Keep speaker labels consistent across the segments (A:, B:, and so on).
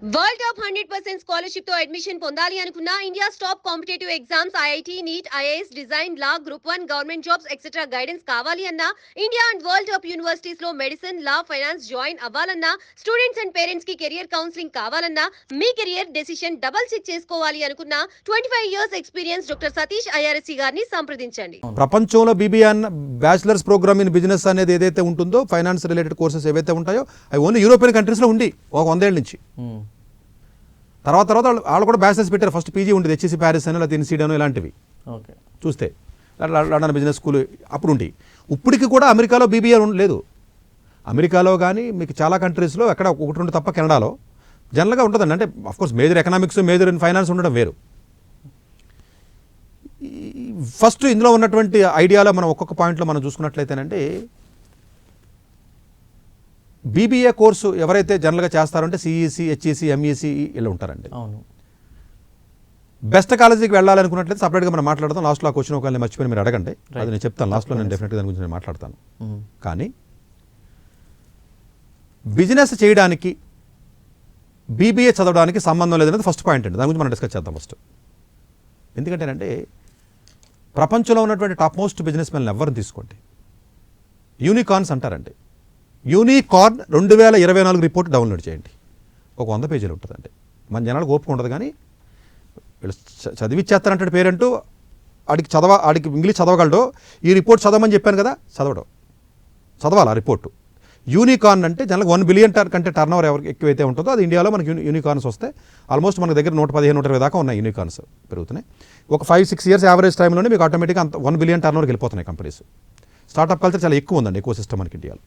A: World top 100% scholarship తో admission పొందాలి అనుకున్నా India's top competitive exams IIT NEET IAS design law group 1 government jobs etcetera guidance కావాలి అన్నా India and world top universities లో medicine law finance join అవ్వాలన్నా students and parents కి career counselling కావాలన్నా మీ కెరియర్ డెసిషన్ డబుల్ చెక్ చేసుకోవాలి అనుకున్నా 25 years experience doctor Satish IRSC గారిని సంప్రదించండి.
B: ప్రపంచంలో BBN bachelors program in business అనేది ఏదైతే ఉంటుందో ఫైనాన్స్ రిలేటెడ్ కోర్సెస్ ఏవైతే ఉంటాయో అవి ఓన్లీ యూరోపియన్ కంట్రీస్లో ఉండి ఒక 100 ఏళ్ళ నుంచి తర్వాత వాళ్ళు కూడా బ్యాచిలర్స్ పెట్టారు. ఫస్ట్ పీజీ ఉండేది హెచ్ఈసి ప్యారిస్ అని లేకపోతే ఇన్సీడ్ అని ఇలాంటివి చూస్తే లండన్ బిజినెస్ స్కూల్ అప్పుడు ఉండి. ఇప్పటికి కూడా అమెరికాలో బీబీఏ లేదు. అమెరికాలో కానీ మీకు చాలా కంట్రీస్లో ఎక్కడ ఒకటి రెండు తప్ప కెనడాలో జనరల్గా ఉంటుందండి. అంటే of course major economics major in finance ఉండడం వేరు. ఫస్ట్ ఇందులో ఉన్నటువంటి ఐడియాలో మనం ఒక్కొక్క పాయింట్లో మనం చూసుకున్నట్లయితేనంటే బీబీఏ కోర్సు ఎవరైతే జనరల్గా చేస్తారంటే సిఈసి హెచ్ఈసి ఎంఈసి ఇలా ఉంటారండి. బెస్ట్ కాలేజీకి వెళ్ళాలనుకున్నట్లయితే సపరేట్గా మనం మాట్లాడతాం. లాస్ట్లో ఆ క్వశ్చన్ ఒకవేళ మర్చిపోయి మీరు అడగండి, అది నేను చెప్తాను. లాస్ట్లో నేను డెఫినెట్గా దాని గురించి నేను మాట్లాడతాను. కానీ బిజినెస్ చేయడానికి బీబీఏ చదవడానికి సంబంధం లేదనేది ఫస్ట్ పాయింట్ అండి. దాని గురించి మనం డిస్కస్ చేద్దాం ఫస్ట్. ఎందుకంటేనంటే ప్రపంచంలో ఉన్నటువంటి టాప్ మోస్ట్ బిజినెస్ మెన్ ఎవరిని తీసుకోండి, యూనికార్న్స్ అంటారండి. యూనికార్న్ 2024 రిపోర్ట్ డౌన్లోడ్ చేయండి. ఒక 100 పేజీలు ఉంటుందండి. మన జనాలకు ఓపిక ఉండదు, కానీ వీళ్ళు చదివిచ్చేస్తారంటే పేరెంటు ఆడికి ఇంగ్లీష్ చదవగలడు. ఈ రిపోర్ట్ చదవమని చెప్పాను కదా, చదవాలి ఆ రిపోర్టు. యూనికార్న్ అంటే జనరల్గా 1 బిలియన్ కంటే టర్న్ ఓవర్ ఎవరికి ఎక్కువైతే ఉంటుందో అది ఇండియాలో మనకి యూనికార్న్స్ వస్తే ఆల్మోస్ట్ మన దగ్గర 115-120 దాకా ఉన్నాయి యూనికార్న్స్ పెరుగుతున్నాయి. ఒక 5-6 ఇయర్స్ యావరేజ్ టైంలోనే మీకు ఆటోమేటిక్గా 1 బిలియన్ టర్న్ ఓవర్కి వెళ్ళిపోతున్నాయి కంపెనీస్. స్టార్ట్అప్ కల్చర్ చాలా ఎక్కువ ఉందండి, ఎక్కువ సిస్టమ్ మనకి ఇండియాలో.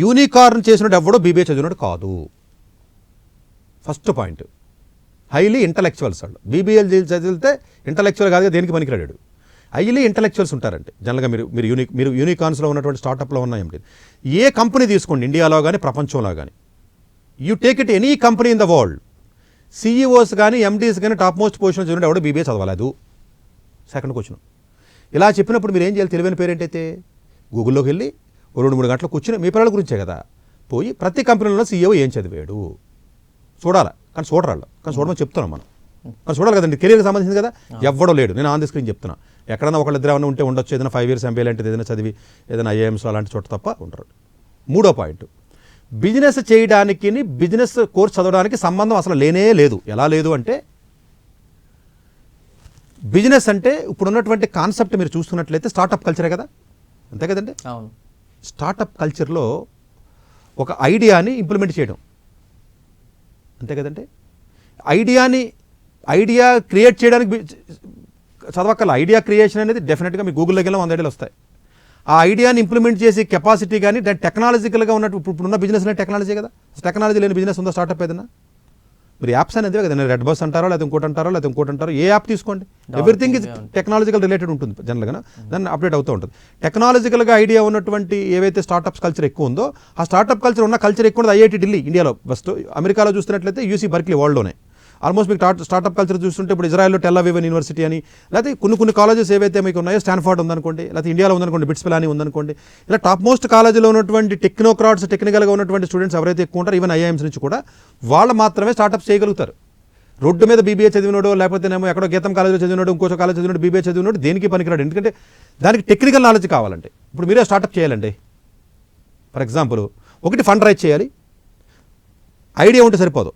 B: యూనికార్న్ చేసినట్టు ఎవడో బీబీఏ చదివినట్టు కాదు. First point. హైలీ ఇంటలెక్చువల్స్ వాళ్ళు. బీబీఏ చదివితే ఇంటలెక్చువల్ కాదుగా దేనికి పనికిరాడు. హైలీ ఇంటలెక్చువల్స్ ఉంటారండి జనరల్గా. మీరు యూనికార్న్స్లో ఉన్నటువంటి స్టార్టప్లో ఉన్నాయండి. ఏ కంపెనీ తీసుకోండి, ఇండియాలో కానీ ప్రపంచంలో కానీ, you take it any company in the world, CEO's కానీ ఎండీస్ కానీ టాప్ మోస్ట్ పొజిషన్ చదివినట్టు ఎవడో బీబీఏ చదవలేదు. Second question. ఇలా చెప్పినప్పుడు మీరు ఏం చేయాలి? తెలివైన పేరెంట్ అయితే గూగుల్లోకి వెళ్ళి 2-3 గంటలు కూర్చుని మీ పిల్లల గురించే కదా పోయి ప్రతి కంపెనీలో సీఈఓ ఏం చదివాడు చూడాలి. కానీ చూడరాళ్ళు, కానీ చూడమని చెప్తున్నాం మనం. కానీ చూడాలి కదండి, కెరీర్కి సంబంధించింది కదా. ఎవ్వడో లేడు, నేను ఆన్ ది స్క్రీన్ చెప్తున్నా. ఎక్కడైనా ఒకళ్ళిద్దరు ఏమైనా ఉంటే ఉండొచ్చు, ఏదైనా 5 ఇయర్స్ ఎంబీఏ లాంటిది ఏదైనా చదివి ఏదైనా ఐఏఎంస్ అలాంటి చోట తప్ప ఉండరు. మూడో పాయింట్, బిజినెస్ చేయడానికి బిజినెస్ కోర్స్ చదవడానికి సంబంధం అసలు లేనే లేదు. ఎలా లేదు అంటే బిజినెస్ అంటే ఇప్పుడున్నటువంటి కాన్సెప్ట్ మీరు చూస్తున్నట్లయితే స్టార్టప్ కల్చరే కదా, అంతే కదండి.
C: అవును.
B: స్టార్టప్ కల్చర్లో ఒక ఐడియాని ఇంప్లిమెంట్ చేయడం, అంతే కదండి. ఐడియా క్రియేట్ చేయడానికి చదవక్కల. ఐడియా క్రియేషన్ అనేది డెఫినెట్గా మీ గూగుల్లోకి వెళ్ళి 100 ఐడియాలు వస్తాయి. ఆ ఐడియాని ఇంప్లిమెంట్ చేసి కెపాసిటీ కానీ దాని టెక్నాలజికల్గా ఉన్నట్టు ఇప్పుడున్న బిజినెస్ అనేది టెక్నాలజీ కదా. టెక్నాలజీ లేని బిజినెస్ ఉందా స్టార్టప్ ఏదైనా? మీరు యాప్స్ అనేది కదా, రెడ్ బస్ అంటారో లేదా ఇంకోటి అంటారో, ఏ యాప్ తీసుకోండి, ఎవ్రీథింగ్ ఇస్ టెక్నాలజికల్ రిలేటెడ్ ఉంటుంది జనరల్గా. దాన్ని అప్డేట్ అవుతూ ఉంటుంది. టెక్నాలజికల్గా ఐడియా ఉన్నటువంటి ఏవైతే స్టార్టప్స్ కల్చర్ ఎక్కువ ఉందో ఆ స్టార్టప్ కల్చర్ ఉన్న కల్చర్ ఎక్కువ ఉన్నది ఐఐటి ఢిల్లీ ఇండియాలో ఫస్ట్. అమెరికాలో చూస్తున్నట్లయితే యూసీ బర్క్లీ వరల్డ్లోనే. ఆల్మోస్ట్ మీకు స్టార్టప్ కల్చర్ చూస్తుంటే ఇప్పుడు ఇజ్రాయెల్లో టెల్ అవీవ్ యూనివర్సిటీ అని, లేకపోతే కొన్ని కాలేజెస్ ఏవైతే మీకు ఉన్నాయో స్టాన్ఫోర్డ్ ఉందనుకోండి, లేకపోతే ఇండియాలో ఉందనుకోండి బిట్స్ పిలాని ఉందనుకోండి, ఇలా టాప్ మోస్ట్ కాలేజీలో ఉన్నటువంటి టెక్నోక్రాట్స్ టెక్నికల్గా ఉన్నటువంటి స్టూడెంట్స్ ఎవరైతే ఎక్కువ ఉంటారో ఈవెన్ ఐఐఎమ్స్ నుంచి కూడా వాళ్ళు మాత్రమే స్టార్టప్స్ చేయగలుగుతారు. రోడ్డు మీద బీబీఏ చదివినోడు లేకపోతేనేమో ఎక్కడో గీతం కాలేజీలో చదివినోడు ఇంకో కాలేజ్ చదివినోడు బీబీఏ చదివినోడు దేనికి పనికిరాడు. ఎందుకంటే దానికి టెక్నికల్ నాలెడ్జ్ కావాలంటే. ఇప్పుడు మీరే స్టార్టప్ చేయాలండి. ఫర్ ఎగ్జాంపుల్ ఒకటి ఫండ్ రైజ్ చేయాలి, ఐడియా ఉంటే సరిపోదు.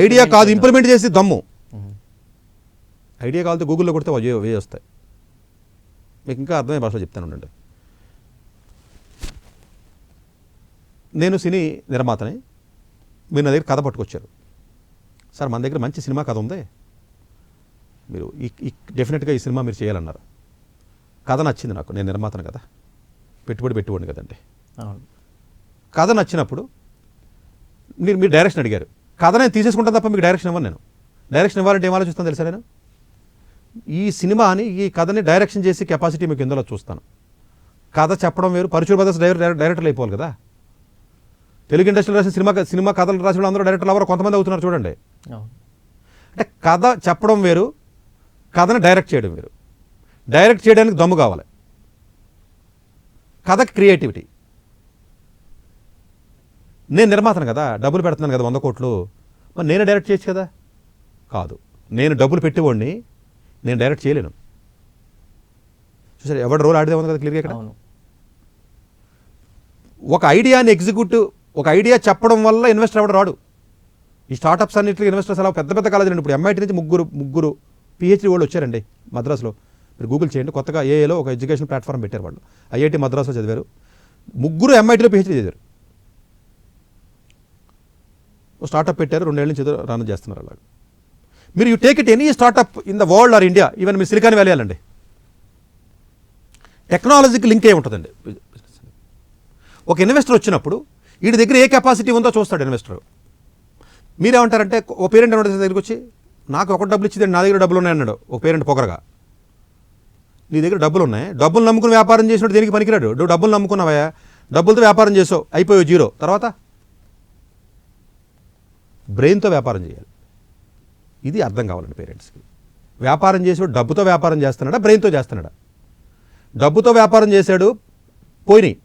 B: ఐడియా కాదు ఇంప్లిమెంట్ చేసి దమ్ము. ఐడియా కావాలంటే గూగుల్లో కొడితే వే వస్తాయి. మీకు ఇంకా అర్థమయ్యే భాషలో చెప్తాను ఉండండి. నేను సినీ నిర్మాతని, మీరు నా దగ్గర కథ పట్టుకొచ్చారు. సార్ మన దగ్గర మంచి సినిమా కథ ఉంది, మీరు డెఫినెట్గా ఈ సినిమా మీరు చేయాలన్నారు. కథ నచ్చింది నాకు, నేను నిర్మాతను కదా, పెట్టుబడి కదండి. కథ నచ్చినప్పుడు మీరు డైరెక్షన్ అడిగారు. కథ నేను తీసేసుకుంటాను తప్ప మీకు డైరెక్షన్ ఇవ్వను. నేను డైరెక్షన్ ఇవ్వాలంటే ఏం ఆలోచిస్తాను తెలుసా? నేను ఈ సినిమాని ఈ కథని డైరెక్షన్ చేసి కెపాసిటీ మీకు ఎందులో చూస్తాను. కథ చెప్పడం వేరు, పరుచూర్ బ్రదర్స్ డైరెక్టర్లు అయిపోవాలి కదా. తెలుగు ఇండస్ట్రీలో రాసిన సినిమా కథలు రాసిన అందరూ డైరెక్టర్లు ఎవరో కొంతమంది అవుతున్నారు చూడండి. అంటే కథ చెప్పడం వేరు, కథను డైరెక్ట్ చేయడం వేరు. డైరెక్ట్ చేయడానికి దమ్ము కావాలి, కథకి క్రియేటివిటీ. నేను నిర్మాతను కదా, డబ్బులు పెడుతున్నాను కదా 100 కోట్లు, మరి నేనే డైరెక్ట్ చేయొచ్చు కదా. కాదు, నేను డబ్బులు పెట్టేవాడిని, నేను డైరెక్ట్ చేయలేను. చూసారు ఎవరి రోల్ ఆడితే ఉంది కదా క్లియర్గా ఇక్కడ. ఒక ఐడియాని ఎగ్జిక్యూటివ్, ఒక ఐడియా చెప్పడం వల్ల ఇన్వెస్టర్ ఎవడు రాడు. ఈ స్టార్టప్స్ అన్నింటికి ఇన్వెస్టర్స్ అలా పెద్ద పెద్ద కాలేజీలు. ఇప్పుడు MIT నుంచి ముగ్గురు PhD వాళ్ళు వచ్చారండి మద్రాసులో. మీరు గూగుల్ చేయండి, కొత్తగా ఏఏలో ఒక ఎడ్యుకేషన్ ప్లాట్ఫామ్ పెట్టారు వాళ్ళు. IIT మద్రాసులో చదివారు, ముగ్గురు MITలో PhD చదివారు. స్టార్టప్ పెట్టారు, 2 ఏళ్ళ నుంచి రన్ చేస్తున్నారు. అలాగా మీరు you take it any startup in the world or India, even మీరు సిలికాన్ వ్యాలీ వెళ్ళండి, టెక్నాలజీకి లింక్ అయి ఉంటుందండి. ఒక ఇన్వెస్టర్ వచ్చినప్పుడు వీడి దగ్గర ఏ కెపాసిటీ ఉందో చూస్తాడు ఇన్వెస్టర్. మీరేమంటారంటే, ఓ పేరెంట్ ఇన్వెస్టర్ దగ్గరికి వచ్చి నాకు ఒక డబ్బులు ఇచ్చిందండి, నా దగ్గర డబ్బులు ఉన్నాయన్నాడు ఒక పేరెంట్ పొగరగా. నీ దగ్గర డబ్బులు ఉన్నాయి, డబ్బులు నమ్ముకుని వ్యాపారం చేసినట్టు దేనికి పనికిరాడు. నువ్వు డబ్బులు నమ్ముకున్నావా, డబ్బులతో వ్యాపారం చేసావు, అయిపోయావు జీరో. తర్వాత బ్రెయిన్తో వ్యాపారం చేయాలి. ఇది అర్థం కావాలండి పేరెంట్స్కి. వ్యాపారం చేసాడు, డబ్బుతో వ్యాపారం చేస్తున్నాడా, బ్రెయిన్తో చేస్తున్నాడా? డబ్బుతో వ్యాపారం చేశాడు, పోయినాయి.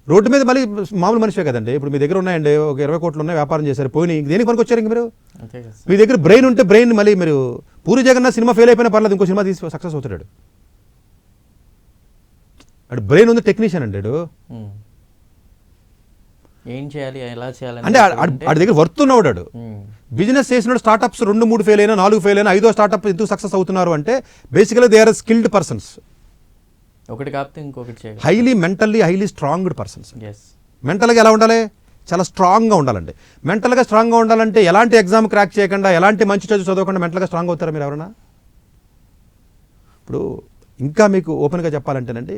B: రోడ్డు మీద మళ్ళీ మామూలు మనిషే కదండి. ఇప్పుడు మీ దగ్గర ఉన్నాయండి ఒక 20 కోట్లు ఉన్నాయి, వ్యాపారం చేశారు, పోయినాయి. దేనికి పనికి వచ్చారు ఇంక మీరు? మీ దగ్గర బ్రెయిన్ ఉంటే బ్రెయిన్ మళ్ళీ మీరు పూరి జగన్నాథ్ సినిమా ఫెయిల్ అయిపోయినా పర్లేదు, ఇంకో సినిమా తీసి సక్సెస్ అవుతాడు. అటు బ్రెయిన్ ఉంది, టెక్నీషియన్ అండి.
C: ఏం చేయాలి, ఎలా చేయాలి
B: అంటే ఆడి దగ్గర వర్త్ ఉన్నవాడు. బిజినెస్ చేసినాడు, స్టార్టప్స్ 2-3 ఫెయిల్ అయినా, 4 ఫెయిల్ అయినా, 5వ స్టార్టప్ ఎందుకు సక్సెస్ అవుతున్నారు అంటే basically they are skilled persons.
C: ఒకటి కాకపోతే ఇంకొకటి చేయాలి.
B: Highly stronged persons. మెంటల్గా ఎలా ఉండాలి? చాలా స్ట్రాంగ్గా ఉండాలండి. మెంటల్గా స్ట్రాంగ్గా ఉండాలంటే ఎలాంటి ఎగ్జామ్ క్రాక్ చేయకుండా, ఎలాంటి మంచి చదవకుండా మెంటల్గా స్ట్రాంగ్ అవుతారా మీరు ఎవరైనా? ఇప్పుడు ఇంకా మీకు ఓపెన్గా చెప్పాలంటేనండి,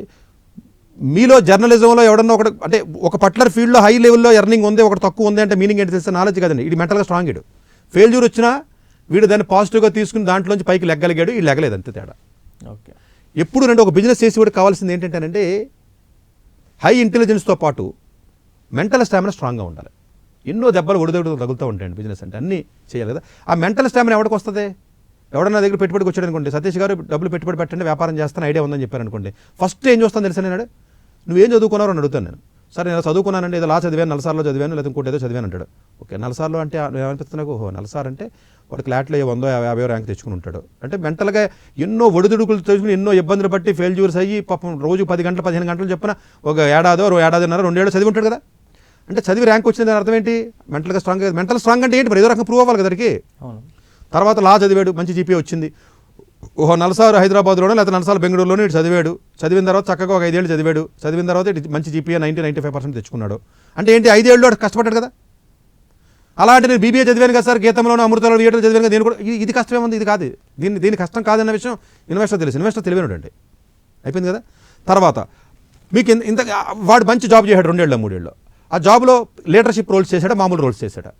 B: మీలో జర్నలిజంలో ఎవడన్నా ఒకటి అంటే ఒక పర్టికులర్ ఫీల్డ్లో హై లెవెల్లో ఎర్నింగ్ ఉంది, ఒకటి తక్కువ ఉంది అంటే మీనింగ్ ఏంటి తెలిస్తే నాలెడ్జ్ కదండి. ఇది మెంటల్గా స్ట్రాంగ్. ఇడు ఫెయిల్యూర్ వచ్చినా వీడు దాన్ని పాజిటివ్గా తీసుకుని దాంట్లోంచి పైకి లెగ్గలిగాడు, ఈ లెగలేదు, అంతే తేడా.
C: ఓకే.
B: ఎప్పుడు రండి ఒక బిజినెస్ చేసి కూడా కావాల్సింది ఏంటంటేనంటే హై ఇంటెలిజెన్స్తో పాటు మెంటల్ స్టామినా స్ట్రాంగ్గా ఉండాలి. ఎన్నో దెబ్బలు ఒడిదొడుగు తగులుతూ ఉంటాయండి బిజినెస్ అంటే, అన్నీ చేయాలి కదా. ఆ మెంటల్ స్టామినా ఎవరికి వస్తుంది? ఎవడన్నా దగ్గర పెట్టుబడికి వచ్చాడు అనుకోండి, సతీష్ గారు డబ్బులు పెట్టుబడి పెట్టండి, వ్యాపారం చేస్తాను ఐడియా ఉందని చెప్పారు అనుకోండి, ఫస్ట్ ఏం చూస్తాను తెలుసా నేను, నువ్వేం చదువుకున్నారో అని అడుగుతాను నేను. సరే నేను చదువుకున్నానండి, ఏదో లా చదివాను, నలసార్లో చదివాను, లేదా ఇంకోటి ఏదో చదివాను అంటాడు. ఓకే, నలసార్లో అంటే ఏమనిపిస్తుంది నాకు, ఓహో నలసార్ అంటే వాడు క్లాట్లో 100-50 ర్యాంక్ తెచ్చుకుని ఉంటాడు. అంటే మెంటల్గా ఎన్నో ఒడిదుడుకులు తెచ్చుకుని ఎన్నో ఇబ్బందులు బట్టి ఫెయిల్యూర్స్ అయ్యి పాపం రోజు 10 గంటలు 15 గంటలు చెప్పిన ఒక ఏడాదిన్నర 2 ఏళ్ళు చదివి ఉంటాడు కదా. అంటే చదివి ర్యాంక్ వచ్చింది దాని అర్థం ఏంటి? మెంటల్గా స్ట్రాంగ్. మెంటల్ స్ట్రాంగ్ అంటే ఏంటి? మరి ఏదో రకంగా ప్రూవ్ అవ్వాలి కదా దానికి. తర్వాత లా చదివాడు, మంచి GPA వచ్చింది. ఓహో నలసారు హైదరాబాద్లోనే లేదా నలసారు బెంగళూరులోనే ఇటు చదివాడు. చదివిన తర్వాత చక్కగా ఒక 5 ఏళ్ళు చదివాడు. చదివిన తర్వాత ఇటు మంచి GPA 90-95% తెచ్చుకున్నాడు. అంటే ఏంటి? 5 ఏళ్ళు కష్టపడ్డాడు కదా. అలాంటి నేను BBA చదివాను కదా సార్, గీతంలోనూ అమృతంలో VET చదివాను కదా, నేను కూడా ఇది కష్టమే ఉంది, ఇది కాదు, దీని కష్టం కాదన్న విషయం ఇన్వెస్టర్ తెలుసు. ఇన్వెస్టర్ తెలివైనడు అండి. అయిపోయింది కదా. తర్వాత మీకు ఇంత వాడు మంచి జాబ్ చేశాడు 2 ఏళ్ళు 3 ఏళ్ళు. ఆ జాబ్లో లీడర్షిప్ రోల్స్ చేశాడా, మామూలు రోల్స్ చేశాడా,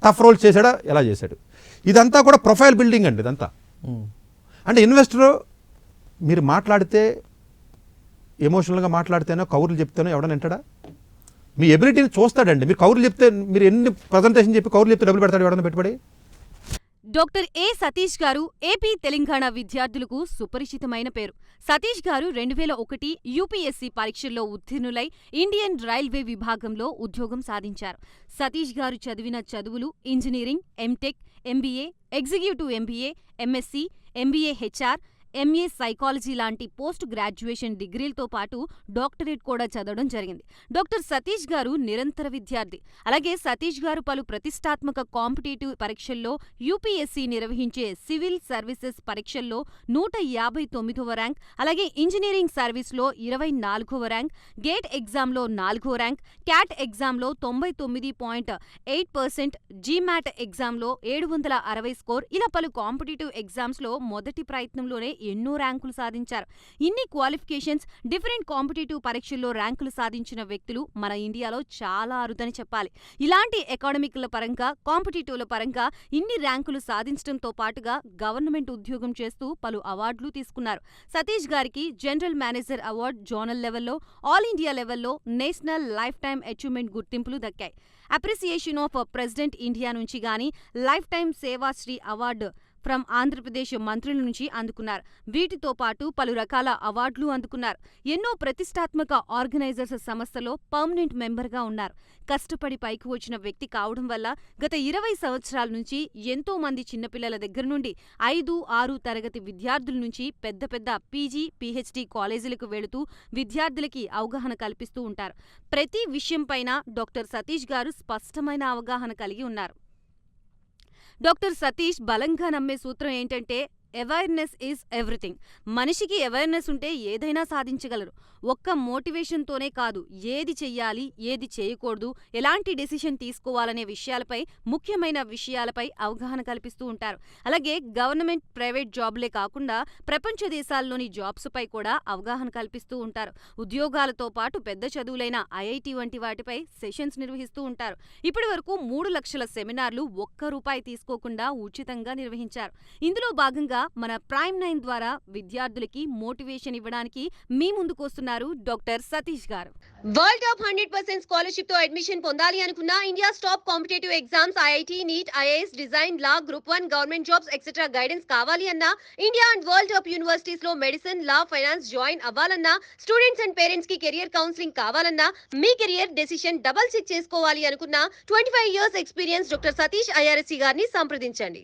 B: టఫ్ రోల్స్ చేశాడా, ఎలా చేశాడు? ఇదంతా కూడా ప్రొఫైల్ బిల్డింగ్ అండి ఇదంతా. అంటే ఇన్వెస్టర్ మీరు మాట్లాడితే ఎమోషనల్గా మాట్లాడితేనో కౌరులు చెప్తేనో ఎవడని వింటాడా? మీ ఎబిలిటీని చూస్తాడండి. మీరు కౌరులు చెప్తే, మీరు ఎన్ని ప్రజెంటేషన్ చెప్పి కౌరులు చెప్తే డబ్బులు పెడతాడు ఎవడన్నా పెట్టుబడి?
A: డాక్టర్ ఏ సతీష్ గారు ఏపీ తెలంగాణ విద్యార్థులకు సుపరిచితమైన పేరు. సతీష్ గారు 2001 UPSC పరీక్షల్లో ఉత్తీర్ణులై ఇండియన్ రైల్వే విభాగంలో ఉద్యోగం సాధించారు. సతీష్ గారు చదివిన చదువులు engineering, MTech, MBA, executive MBA, MSc, MBA HR, MA psychology లాంటి పోస్ట్ గ్రాడ్యుయేషన్ డిగ్రీలతో పాటు డాక్టరేట్ కూడా చదవడం జరిగింది. డాక్టర్ సతీష్ గారు నిరంతర విద్యార్థి. అలాగే సతీష్ గారు పలు ప్రతిష్టాత్మక కాంపిటేటివ్ పరీక్షల్లో UPSC నిర్వహించే సివిల్ సర్వీసెస్ పరీక్షల్లో 159వ ర్యాంక్, అలాగే ఇంజనీరింగ్ సర్వీస్లో 24వ ర్యాంక్, గేట్ ఎగ్జామ్లో 4వ ర్యాంక్, క్యాట్ ఎగ్జామ్లో 99.8%, GMAT ఎగ్జామ్లో 760 స్కోర్, ఇలా పలు కాంపిటేటివ్ ఎగ్జామ్స్లో మొదటి ప్రయత్నంలోనే ఎన్నో ర్యాంకులు సాధించారు. ఇన్ని క్వాలిఫికేషన్స్, డిఫరెంట్ కాంపిటేటివ్ పరీక్షల్లో ర్యాంకులు సాధించిన వ్యక్తులు మన ఇండియాలో చాలా అరుదని చెప్పాలి. ఇలాంటి అకాడమిక్ల పరంగా, కాంపిటేటివ్ల పరంగా ఇన్ని ర్యాంకులు సాధించడంతో పాటుగా గవర్నమెంట్ ఉద్యోగం చేస్తూ పలు అవార్డులు తీసుకున్నారు. సతీష్ గారికి జనరల్ మేనేజర్ అవార్డు జోనల్ లెవెల్లో, ఆల్ ఇండియా లెవెల్లో నేషనల్ లైఫ్ టైమ్ అచీవ్మెంట్ గుర్తింపులు దక్కాయి. అప్రిసియేషన్ ఆఫ్ ప్రెసిడెంట్ ఇండియా నుంచి గానీ, life time Sevashri award
D: from Andhra Pradesh మంత్రుల నుంచి అందుకున్నారు. వీటితో పాటు పలు రకాల అవార్డులు అందుకున్నారు. ఎన్నో ప్రతిష్టాత్మక ఆర్గనైజర్స్ సంస్థలో పర్మనెంట్ మెంబర్గా ఉన్నారు. కష్టపడి పైకి వచ్చిన వ్యక్తి కావడం వల్ల గత 20 సంవత్సరాల నుంచి ఎంతో మంది చిన్నపిల్లల దగ్గర నుండి 5, 6 తరగతి విద్యార్థుల నుంచి పెద్ద పెద్ద పీజీ, పీహెచ్డీ కాలేజీలకు వెళుతూ విద్యార్థులకి అవగాహన కల్పిస్తూ ఉంటారు. ప్రతి విషయంపైన డాక్టర్ సతీష్ గారు స్పష్టమైన అవగాహన కలిగి ఉన్నారు. డాక్టర్ సతీష్ బలంగా నమ్మే సూత్రం ఏంటంటే అవేర్నెస్ ఈజ్ ఎవ్రీథింగ్. మనిషికి అవేర్నెస్ ఉంటే ఏదైనా సాధించగలరు. ఒక్క మోటివేషన్తోనే కాదు, ఏది చెయ్యాలి, ఏది చేయకూడదు, ఎలాంటి డెసిషన్ తీసుకోవాలనే విషయాలపై, ముఖ్యమైన విషయాలపై అవగాహన కల్పిస్తూ ఉంటారు. అలాగే గవర్నమెంట్, ప్రైవేట్ జాబ్లే కాకుండా ప్రపంచ దేశాల్లోని జాబ్స్ పై కూడా అవగాహన కల్పిస్తూ ఉంటారు. ఉద్యోగాలతో పాటు పెద్ద చదువులైన ఐఐటి వంటి వాటిపై సెషన్స్ నిర్వహిస్తూ ఉంటారు. ఇప్పటి వరకు 3 లక్షల సెమినార్లు ఒక్క రూపాయి తీసుకోకుండా ఉచితంగా నిర్వహించారు. ఇందులో భాగంగా మన ప్రైమ్ 9 ద్వారా విద్యార్థులకి మోటివేషన్ ఇవ్వడానికి మీ ముందుకు వస్తున్నారు డాక్టర్ సతీష్ గారు.
A: వరల్డ్ టాప్ 100% స్కాలర్షిప్ తో అడ్మిషన్ పొందాలి అనుకున్నా India top competitive exams IIT, NEET, IAS, design, law, group 1 government jobs etcetera guidance కావాలి అన్నా, India and world top universities లో మెడిసిన్, లా, ఫైనాన్స్ జాయిన్ అవ్వాలన్నా, స్టూడెంట్స్ అండ్ పేరెంట్స్ కి career counselling కావాలన్నా, మీ కెరియర్ డెసిషన్ డబుల్ చెక్ చేసుకోవాలి అనుకున్నా 25 years experience doctor Satish IRSC గారిని సంప్రదించండి.